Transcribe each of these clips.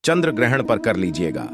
चंद्र ग्रहण पर कर लीजिएगा।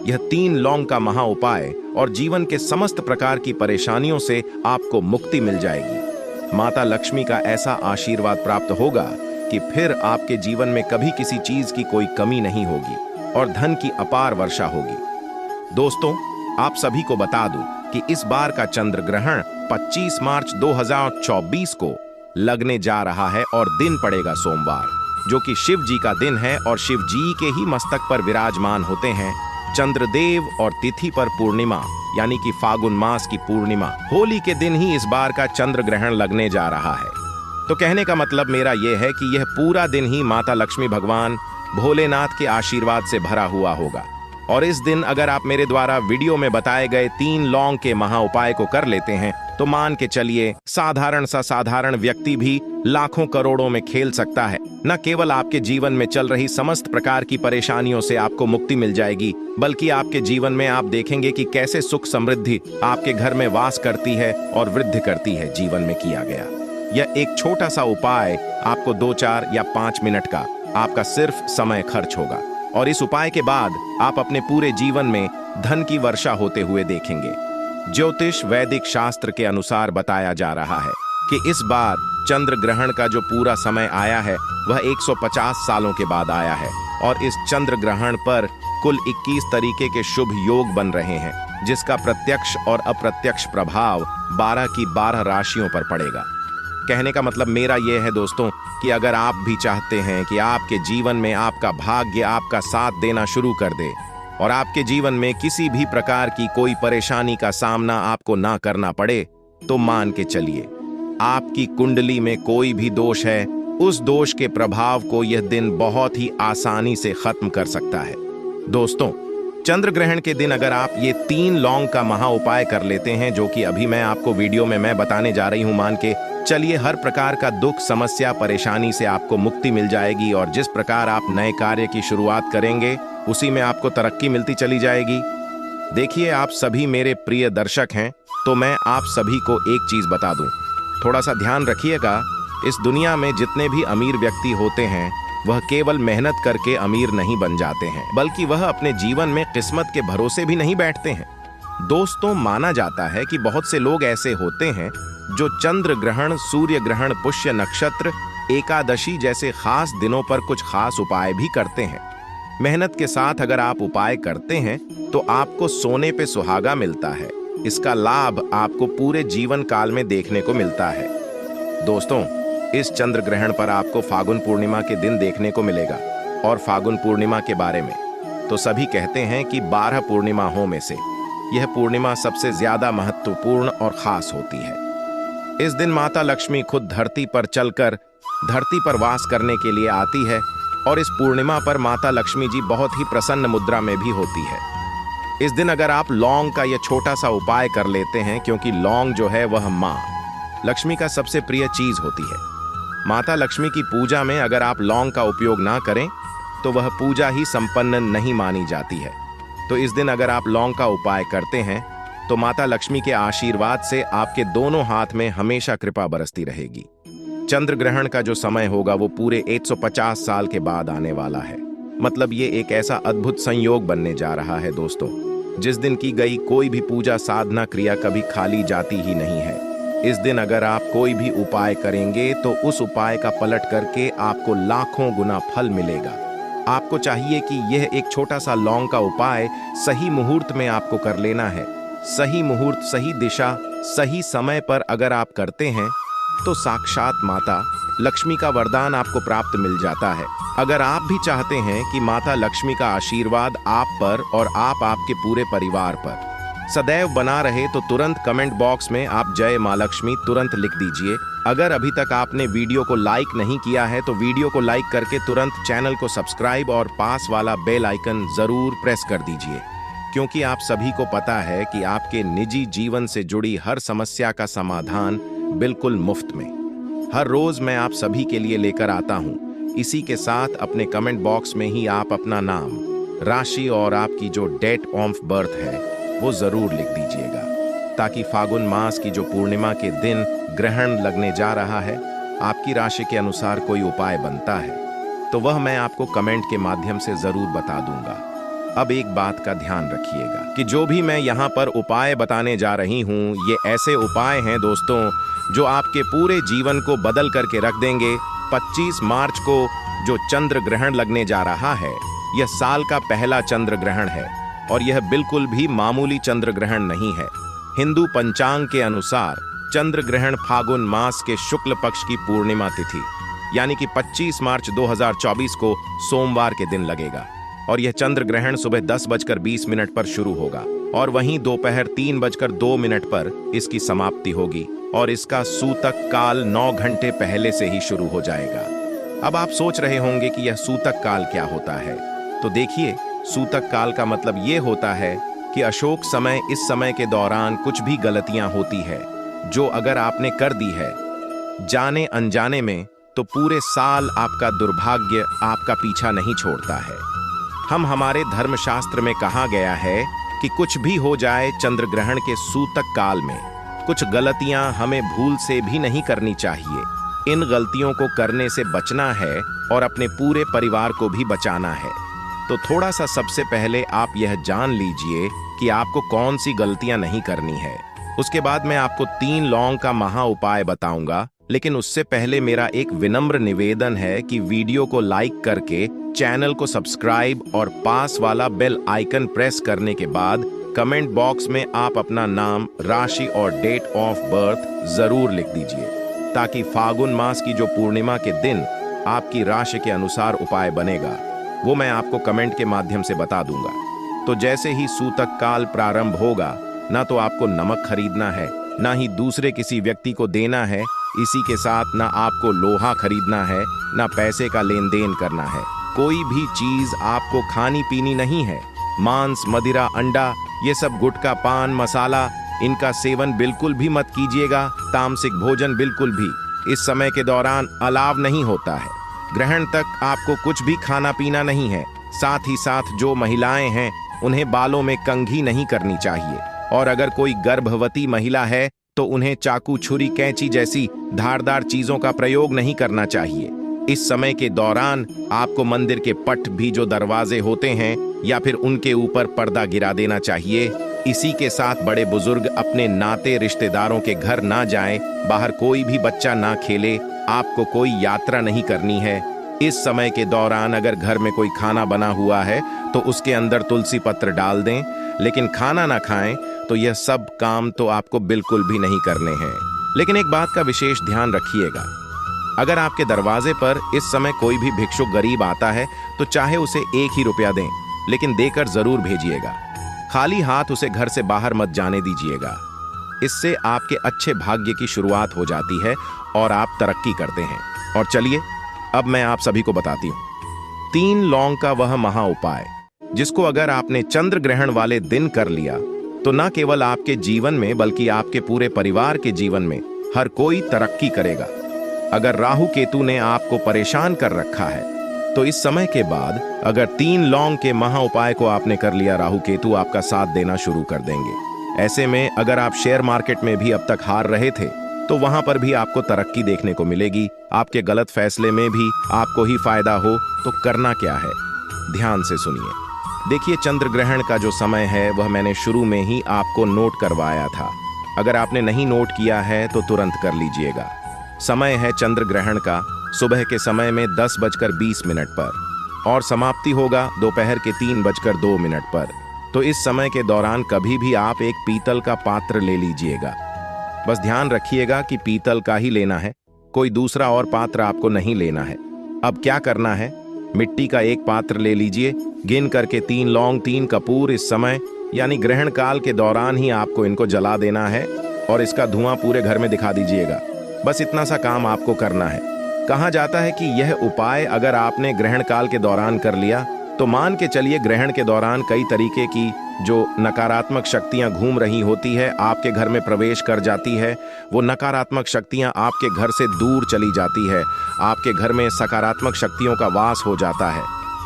यह 3 लौंग का महा उपाय और जीवन के समस्त प्रकार की परेशानियों से आपको मुक्ति मिल जाएगी। माता लक्ष्मी का ऐसा आशीर्वाद प्राप्त होगा कि फिर आपके जीवन में कभी किसी चीज की कोई कमी नहीं होगी और धन की अपार वर्षा होगी। दोस्तों, आप सभी को बता दूं कि इस बार का चंद्र ग्रहण 25 मार्च 2024 को लगने जा रहा है और दिन पड़ेगा सोमवार, जो कि शिव जी का दिन है और शिव जी के ही मस्तक पर विराजमान होते हैं चंद्रदेव, और तिथि पर पूर्णिमा यानी कि फागुन मास की पूर्णिमा होली के दिन ही इस बार का चंद्र ग्रहण लगने जा रहा है। तो कहने का मतलब मेरा यह है कि यह पूरा दिन ही माता लक्ष्मी भगवान भोलेनाथ के आशीर्वाद से भरा हुआ होगा। और इस दिन अगर आप मेरे द्वारा वीडियो में बताए गए 3 लौंग के महा उपाय को कर लेते हैं तो मान के चलिए साधारण व्यक्ति भी लाखों करोड़ों में खेल सकता है। न केवल आपके जीवन में चल रही समस्त प्रकार की परेशानियों से आपको मुक्ति मिल जाएगी, बल्कि आपके जीवन में आप देखेंगे कि कैसे सुख समृद्धि आपके घर में वास करती है और वृद्धि करती है। जीवन में किया गया यह एक छोटा सा उपाय आपको 2, 4 या 5 मिनट का आपका सिर्फ समय खर्च होगा, और इस उपाय के बाद आप अपने पूरे जीवन में धन की वर्षा होते हुए देखेंगे। ज्योतिष वैदिक शास्त्र के अनुसार बताया जा रहा है कि इस बार चंद्र ग्रहण का जो पूरा समय आया है वह 150 सालों के बाद आया है, और इस चंद्र ग्रहण पर कुल 21 तरीके के शुभ योग बन रहे हैं, जिसका प्रत्यक्ष और अप्रत्यक्ष प्रभाव 12 की 12 राशियों पर पड़ेगा। कहने का मतलब मेरा यह है दोस्तों कि अगर आप भी चाहते हैं कि आपके जीवन में आपका भाग्य आपका साथ देना शुरू कर दे और आपके जीवन में किसी भी प्रकार की कोई परेशानी का सामना आपको ना करना पड़े, तो मान के चलिए आपकी कुंडली में कोई भी दोष है, उस दोष के प्रभाव को यह दिन बहुत ही आसानी से खत्म कर सकता है। दोस्तों, चंद्र ग्रहण के दिन अगर आप ये 3 लौंग का महा उपाय कर लेते हैं, जो कि अभी मैं आपको वीडियो में मैं बताने जा रही हूं, मान के चलिए हर प्रकार का दुख समस्या परेशानी से आपको मुक्ति मिल जाएगी, और जिस प्रकार आप नए कार्य की शुरुआत करेंगे उसी में आपको तरक्की मिलती चली जाएगी। देखिए, आप सभी मेरे प्रिय दर्शक हैं, तो मैं आप सभी को एक चीज बता दूं, थोड़ा सा ध्यान रखिएगा। इस दुनिया में जितने भी अमीर व्यक्ति होते हैं वह केवल मेहनत करके अमीर नहीं बन जाते हैं, बल्कि वह अपने जीवन में किस्मत के भरोसे भी नहीं बैठते हैं। दोस्तों, माना जाता है कि बहुत से लोग ऐसे होते हैं जो चंद्र ग्रहण, सूर्य ग्रहण, पुष्य नक्षत्र, एकादशी जैसे खास दिनों पर कुछ खास उपाय भी करते हैं। मेहनत के साथ अगर आप उपाय करते हैं तो आपको सोने पे सुहागा मिलता है। इसका लाभ आपको पूरे जीवन काल में देखने को मिलता है। दोस्तों, इस चंद्र ग्रहण पर आपको फागुन पूर्णिमा के दिन देखने को मिलेगा, और फागुन पूर्णिमा के बारे में तो सभी कहते हैं कि 12 पूर्णिमाओं में से यह पूर्णिमा सबसे ज्यादा महत्वपूर्ण और खास होती है। इस दिन माता लक्ष्मी खुद धरती पर चलकर धरती पर वास करने के लिए आती है, और इस पूर्णिमा पर माता लक्ष्मी जी बहुत ही प्रसन्न मुद्रा में भी होती है। इस दिन अगर आप लौंग का यह छोटा सा उपाय कर लेते हैं, क्योंकि लौंग जो है वह माँ लक्ष्मी का सबसे प्रिय चीज होती है। माता लक्ष्मी की पूजा में अगर आप लौंग का उपयोग ना करें तो वह पूजा ही संपन्न नहीं मानी जाती है। तो इस दिन अगर आप लौंग का उपाय करते हैं तो माता लक्ष्मी के आशीर्वाद से आपके दोनों हाथ में हमेशा कृपा बरसती रहेगी। चंद्र ग्रहण का जो समय होगा वो पूरे 150 साल के बाद आने वाला है। मतलब ये एक ऐसा अद्भुत संयोग बनने जा रहा है दोस्तों, जिस दिन की गई कोई भी पूजा साधना क्रिया कभी खाली जाती ही नहीं है। इस दिन अगर आप कोई भी उपाय करेंगे तो उस उपाय का पलट करके आपको लाखों गुना फल मिलेगा। आपको चाहिए कि यह एक छोटा सा लौंग का उपाय सही मुहूर्त में आपको कर लेना है। सही मुहूर्त, सही दिशा, सही समय पर अगर आप करते हैं तो साक्षात माता लक्ष्मी का वरदान आपको प्राप्त मिल जाता है। अगर आप भी चाहते हैं कि माता लक्ष्मी का आशीर्वाद आप पर और आप आपके पूरे परिवार पर सदैव बना रहे, तो तुरंत कमेंट बॉक्स में आप जय मां लक्ष्मी तुरंत लिख दीजिए। अगर अभी तक आपने वीडियो को लाइक नहीं किया है तो वीडियो को लाइक करके तुरंत चैनल को सब्सक्राइब और पास वाला बेल आइकन जरूर प्रेस कर दीजिए, क्योंकि आप सभी को पता है कि आपके निजी जीवन से जुड़ी हर समस्या का समाधान बिल्कुल मुफ्त में हर रोज मैं आप सभी के लिए लेकर आता हूं। इसी के साथ अपने कमेंट बॉक्स में ही आप अपना नाम, राशि और आपकी जो डेट ऑफ बर्थ है वो जरूर लिख दीजिएगा, ताकि फागुन मास की जो पूर्णिमा के दिन ग्रहण लगने जा रहा है, आपकी राशि के अनुसार कोई उपाय बनता है तो वह मैं आपको कमेंट के माध्यम से जरूर बता दूंगा। अब एक बात का ध्यान रखिएगा कि जो भी मैं यहाँ पर उपाय बताने जा रही हूँ, ये ऐसे उपाय हैं दोस्तों जो आपके पूरे जीवन को बदल करके रख देंगे। 25 मार्च को जो चंद्र ग्रहण लगने जा रहा है, यह साल का पहला चंद्र ग्रहण है और यह बिल्कुल भी मामूली चंद्र ग्रहण नहीं है। हिंदू पंचांग के अनुसार चंद्र ग्रहण फागुन मास के शुक्ल पक्ष की पूर्णिमा तिथि यानी कि 25 मार्च 2024 को सोमवार के दिन लगेगा और यह चंद्र ग्रहण सुबह 10:20 पर शुरू होगा और वहीं दोपहर 3:02 पर इसकी समाप्ति होगी और इसका सूतक काल 9 घंटे पहले से ही शुरू हो जाएगा। अब आप सोच रहे होंगे कि यह सूतक काल क्या होता है, तो देखिए, सूतक काल का मतलब ये होता है कि अशोक समय, इस समय के दौरान कुछ भी गलतियां होती है जो अगर आपने कर दी है जाने अनजाने में, तो पूरे साल आपका दुर्भाग्य आपका पीछा नहीं छोड़ता है। हमारे धर्मशास्त्र में कहा गया है कि कुछ भी हो जाए चंद्र ग्रहण के सूतक काल में, कुछ गलतियां हमें भूल से भी नहीं करनी चाहिए। इन गलतियों को करने से बचना है और अपने पूरे परिवार को भी बचाना है। तो थोड़ा सा सबसे पहले आप यह जान लीजिए कि आपको कौन सी गलतियां नहीं करनी है। उसके बाद मैं आपको 3 लौंग का महा उपाय बताऊंगा, लेकिन उससे पहले मेरा एक विनम्र निवेदन है कि वीडियो को लाइक करके चैनल को सब्सक्राइब और पास वाला बेल आइकन प्रेस करने के बाद कमेंट बॉक्स में आप अपना नाम, राशि और डेट ऑफ बर्थ जरूर लिख दीजिए, ताकि फागुन मास की जो पूर्णिमा के दिन आपकी राशि के अनुसार उपाय बनेगा वो मैं आपको कमेंट के माध्यम से बता दूंगा। तो जैसे ही सूतक काल प्रारंभ होगा, ना तो आपको नमक खरीदना है, ना ही दूसरे किसी व्यक्ति को देना है। इसी के साथ ना आपको लोहा खरीदना है, ना पैसे का लेन देन करना है। कोई भी चीज आपको खानी पीनी नहीं है। मांस, मदिरा, अंडा, ये सब गुटखा, पान मसाला, इनका सेवन बिल्कुल भी मत कीजिएगा। तामसिक भोजन बिल्कुल भी इस समय के दौरान अलाव नहीं होता है। ग्रहण तक आपको कुछ भी खाना पीना नहीं है। साथ ही साथ जो महिलाएं हैं उन्हें बालों में कंघी नहीं करनी चाहिए, और अगर कोई गर्भवती महिला है तो उन्हें चाकू, छुरी, कैंची जैसी धारदार चीजों का प्रयोग नहीं करना चाहिए। इस समय के दौरान आपको मंदिर के पट भी जो दरवाजे होते हैं या फिर उनके ऊपर पर्दा गिरा देना चाहिए। इसी के साथ बड़े बुजुर्ग अपने नाते रिश्तेदारों के घर ना जाएं, बाहर कोई भी बच्चा ना खेले, आपको कोई यात्रा नहीं करनी है। इस समय के दौरान अगर घर में कोई खाना बना हुआ है तो उसके अंदर तुलसी पत्र डाल दें, लेकिन खाना ना खाएं। तो यह सब काम तो आपको बिल्कुल भी नहीं करने हैं। लेकिन एक बात का विशेष ध्यान रखिएगा, अगर आपके दरवाजे पर इस समय कोई भी भिक्षुक गरीब आता है तो चाहे उसे 1 ही रुपया दें, लेकिन देकर जरूर भेजिएगा। खाली हाथ उसे घर से बाहर मत जाने दीजिएगा। इससे आपके अच्छे भाग्य की शुरुआत हो जाती है और आप तरक्की करते हैं। और चलिए अब मैं आप सभी को बताती हूँ 3 लौंग का वह महा उपाय, जिसको अगर आपने चंद्र ग्रहण वाले दिन कर लिया तो न केवल आपके जीवन में बल्कि आपके पूरे परिवार के जीवन में हर कोई तरक्की करेगा। अगर राहु केतु ने आपको परेशान कर रखा है तो इस समय के बाद अगर 3 लौंग के महा उपाय को आपने कर लिया, राहु केतु आपका साथ देना शुरू कर देंगे। ऐसे में अगर आप शेयर मार्केट में भी अब तक हार रहे थे तो वहां पर भी आपको तरक्की देखने को मिलेगी। आपके गलत फैसले में भी आपको ही फायदा हो तो करना क्या है, ध्यान से सुनिए। देखिए, चंद्र ग्रहण का जो समय है वह मैंने शुरू में ही आपको नोट करवाया था। अगर आपने नहीं नोट किया है तो तुरंत कर लीजिएगा। समय है चंद्र ग्रहण का सुबह के समय में 10:20 पर और समाप्ति होगा दोपहर के 3:02 पर। तो इस समय के दौरान कभी भी आप एक पीतल का पात्र ले लीजिएगा। बस ध्यान रखिएगा कि पीतल का ही लेना है, कोई दूसरा और पात्र आपको नहीं लेना है। अब क्या करना है, मिट्टी का एक पात्र ले लीजिए, गिन करके 3 लौंग, 3 कपूर इस समय यानी ग्रहण काल के दौरान ही आपको इनको जला देना है और इसका धुआं पूरे घर में दिखा दीजिएगा। बस इतना सा काम आपको करना है। कहा जाता है कि यह उपाय अगर आपने ग्रहण काल के दौरान कर लिया तो मान के चलिए ग्रहण के दौरान कई तरीके की जो नकारात्मक शक्तियां घूम रही होती है आपके घर में प्रवेश कर जाती है। वो नकारात्मक शक्तियां आपके घर से दूर चली जाती है, आपके घर में सकारात्मक शक्तियों का वास हो जाता है।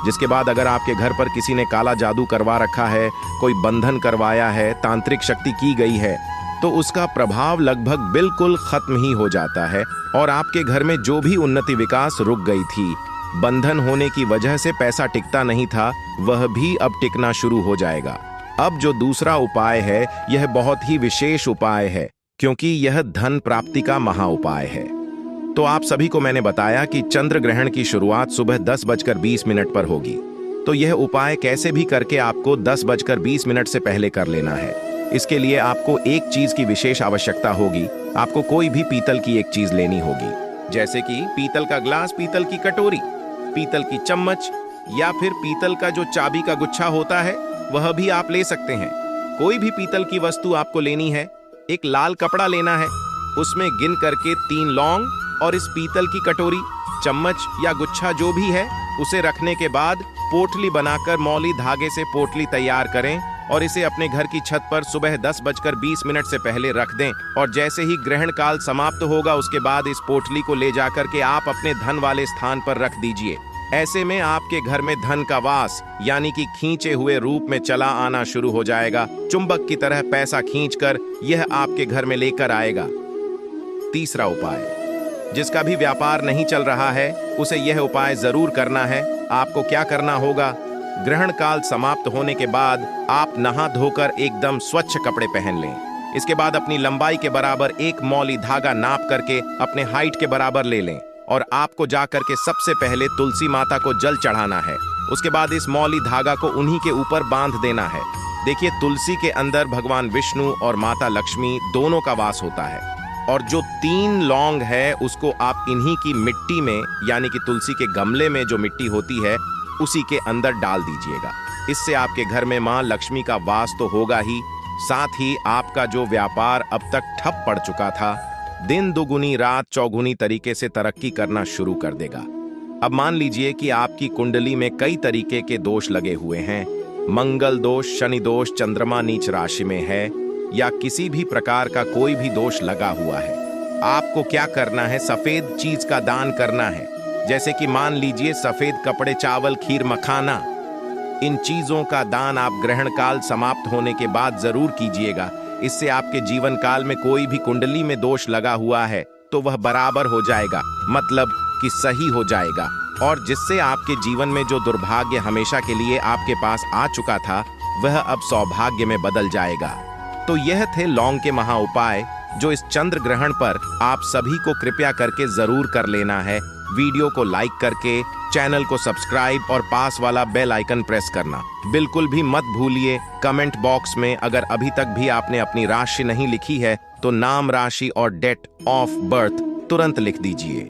जिसके बाद अगर आपके घर पर किसी ने काला जादू करवा रखा है, कोई बंधन करवाया है, तांत्रिक शक्ति की गई है, तो उसका प्रभाव लगभग बिल्कुल खत्म ही हो जाता है और आपके घर में जो भी उन्नति विकास रुक गई थी बंधन होने की वजह से पैसा टिकता नहीं था, वह भी अब टिकना शुरू हो जाएगा। अब जो दूसरा उपाय है, यह बहुत ही विशेष उपाय है, क्योंकि यह धन प्राप्ति का महा उपाय है। तो आप सभी को मैंने बताया कि चंद्र ग्रहण की शुरुआत सुबह 10:20 पर होगी। तो यह उपाय कैसे भी करके आपको 10:20 से पहले कर लेना है। इसके लिए आपको एक चीज की विशेष आवश्यकता होगी। आपको कोई भी पीतल की एक चीज लेनी होगी, जैसे कि पीतल का ग्लास, पीतल की कटोरी, पीतल की चम्मच, या फिर पीतल का जो चाबी का गुच्छा होता है वह भी आप ले सकते हैं। कोई भी पीतल की वस्तु आपको लेनी है। एक लाल कपड़ा लेना है, उसमें गिन करके 3 लौंग और इस पीतल की कटोरी, चम्मच या गुच्छा जो भी है उसे रखने के बाद पोटली बनाकर मौली धागे से पोटली तैयार करें और इसे अपने घर की छत पर सुबह 10:20 से पहले रख दें। और जैसे ही ग्रहण काल समाप्त होगा, उसके बाद इस पोटली को ले जाकर के आप अपने धन वाले स्थान पर रख दीजिए। ऐसे में आपके घर में धन का वास यानी कि खींचे हुए रूप में चला आना शुरू हो जाएगा। चुंबक की तरह पैसा खींचकर यह आपके घर में लेकर आएगा। तीसरा उपाय, जिसका भी व्यापार नहीं चल रहा है उसे यह उपाय जरूर करना है। आपको क्या करना होगा, ग्रहण काल समाप्त होने के बाद आप नहा धोकर एकदम स्वच्छ कपड़े पहन लें। इसके बाद अपनी लंबाई के बराबर एक मौली धागा नाप करके अपने हाइट के बराबर ले लें और आपको जाकर के सबसे पहले तुलसी माता को जल चढ़ाना है। उसके बाद इस मौली धागा को उन्हीं के ऊपर बांध देना है। देखिए, तुलसी के अंदर भगवान विष्णु और माता लक्ष्मी दोनों का वास होता है। और जो 3 लौंग है उसको आप इन्हीं की मिट्टी में यानी कि तुलसी के गमले में जो मिट्टी होती है उसी के अंदर डाल दीजिएगा। इससे आपके घर में मां लक्ष्मी का वास तो होगा ही, साथ ही आपका जो व्यापार अब तक ठप पड़ चुका था, दिन दुगुनी रात चौगुनी तरीके से तरक्की करना शुरू कर देगा। अब मान लीजिए कि आपकी कुंडली में कई तरीके के दोष लगे हुए हैं। मंगल दोष, शनि दोष, चंद्रमा नीच राशि में है, या किसी भी प्रकार का कोई भी दोष लगा हुआ है। आपको क्या करना है, सफेद चीज का दान करना है। जैसे कि मान लीजिए सफेद कपड़े, चावल, खीर, मखाना, इन चीजों का दान आप ग्रहण काल समाप्त होने के बाद जरूर कीजिएगा। इससे आपके जीवन काल में कोई भी कुंडली में दोष लगा हुआ है तो वह बराबर हो जाएगा, मतलब कि सही हो जाएगा, और जिससे आपके जीवन में जो दुर्भाग्य हमेशा के लिए आपके पास आ चुका था वह अब सौभाग्य में बदल जाएगा। तो यह थे लौंग के महा उपाय, जो इस चंद्र ग्रहण पर आप सभी को कृपया करके जरूर कर लेना है। वीडियो को लाइक करके चैनल को सब्सक्राइब और पास वाला बेल आइकन प्रेस करना बिल्कुल भी मत भूलिए। कमेंट बॉक्स में अगर अभी तक भी आपने अपनी राशि नहीं लिखी है तो नाम, राशि और डेट ऑफ बर्थ तुरंत लिख दीजिए।